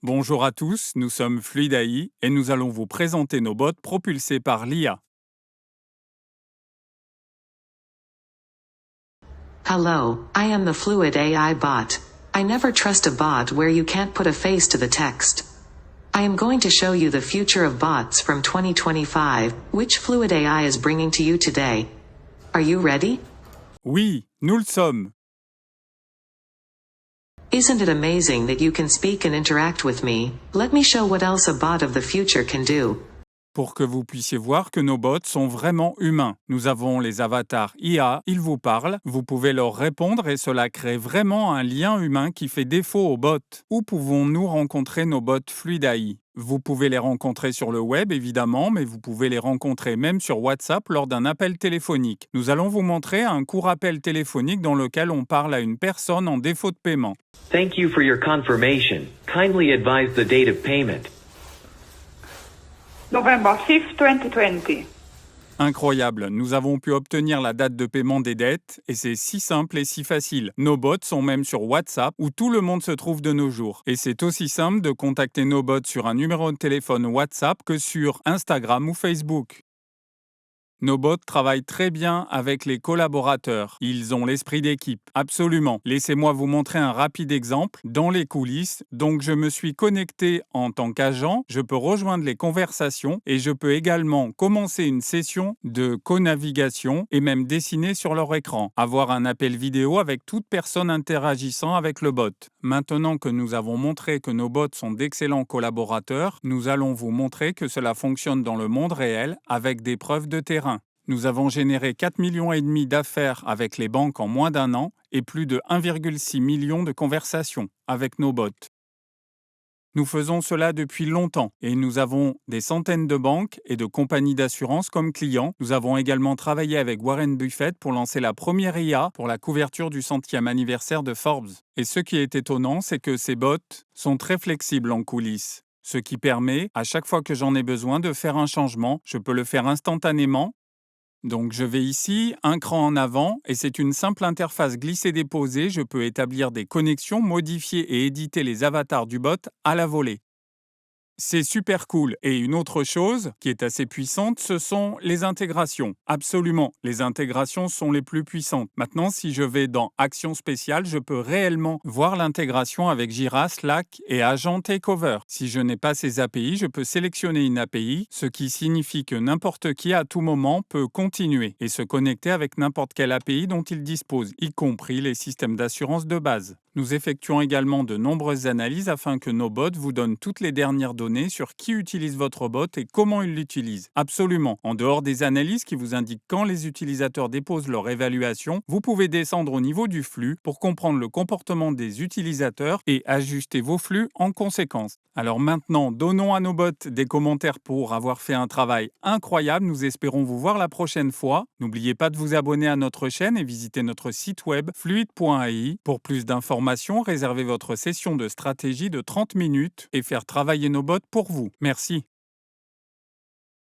Bonjour à tous, nous sommes Fluid AI et nous allons vous présenter nos bots propulsés par l'IA. Hello, I am the Fluid AI bot. I never trust a bot where you can't put a face to the text. I am going to show you the future of bots from 2025, which Fluid AI is bringing to you today. Are you ready? Oui, nous le sommes. Isn't it amazing that you can speak and interact with me? Let me show what else a bot of the future can do. Pour que vous puissiez voir que nos bots sont vraiment humains. Nous avons les avatars IA, ils vous parlent, vous pouvez leur répondre et cela crée vraiment un lien humain qui fait défaut aux bots. Où pouvons-nous rencontrer nos bots Fluid AI? Vous pouvez les rencontrer sur le web évidemment, mais vous pouvez les rencontrer même sur WhatsApp lors d'un appel téléphonique. Nous allons vous montrer un court appel téléphonique dans lequel on parle à une personne en défaut de paiement. Thank you for your confirmation. Kindly advise the date of payment. November 5th, 2020. Incroyable, nous avons pu obtenir la date de paiement des dettes et c'est si simple et si facile. Nos bots sont même sur WhatsApp où tout le monde se trouve de nos jours. Et c'est aussi simple de contacter nos bots sur un numéro de téléphone WhatsApp que sur Instagram ou Facebook. Nos bots travaillent très bien avec les collaborateurs. Ils ont l'esprit d'équipe. Absolument. Laissez-moi vous montrer un rapide exemple. Dans les coulisses, donc je me suis connecté en tant qu'agent, je peux rejoindre les conversations et je peux également commencer une session de co-navigation et même dessiner sur leur écran. Avoir un appel vidéo avec toute personne interagissant avec le bot. Maintenant que nous avons montré que nos bots sont d'excellents collaborateurs, nous allons vous montrer que cela fonctionne dans le monde réel avec des preuves de terrain. Nous avons généré 4,5 millions d'affaires avec les banques en moins d'un an et plus de 1,6 million de conversations avec nos bots. Nous faisons cela depuis longtemps et nous avons des centaines de banques et de compagnies d'assurance comme clients. Nous avons également travaillé avec Warren Buffett pour lancer la première IA pour la couverture du 100e anniversaire de Forbes. Et ce qui est étonnant, c'est que ces bots sont très flexibles en coulisses. Ce qui permet, à chaque fois que j'en ai besoin, de faire un changement. Je peux le faire instantanément. Donc je vais ici, un cran en avant, et c'est une simple interface glisser-déposer. Je peux établir des connexions, modifier et éditer les avatars du bot à la volée. C'est super cool. Et une autre chose qui est assez puissante, ce sont les intégrations. Absolument, les intégrations sont les plus puissantes. Maintenant, si je vais dans Actions spéciales, je peux réellement voir l'intégration avec Jira, Slack et Agent Takeover. Si je n'ai pas ces API, je peux sélectionner une API, ce qui signifie que n'importe qui à tout moment peut continuer et se connecter avec n'importe quelle API dont il dispose, y compris les systèmes d'assurance de base. Nous effectuons également de nombreuses analyses afin que nos bots vous donnent toutes les dernières données sur qui utilise votre bot et comment il l'utilise. Absolument. En dehors des analyses qui vous indiquent quand les utilisateurs déposent leur évaluation, vous pouvez descendre au niveau du flux pour comprendre le comportement des utilisateurs et ajuster vos flux en conséquence. Alors maintenant, donnons à nos bots des commentaires pour avoir fait un travail incroyable. Nous espérons vous voir la prochaine fois. N'oubliez pas de vous abonner à notre chaîne et visiter notre site web fluid.ai pour plus d'informations. Réservez votre session de stratégie de 30 minutes et faire travailler nos bots pour vous. Merci.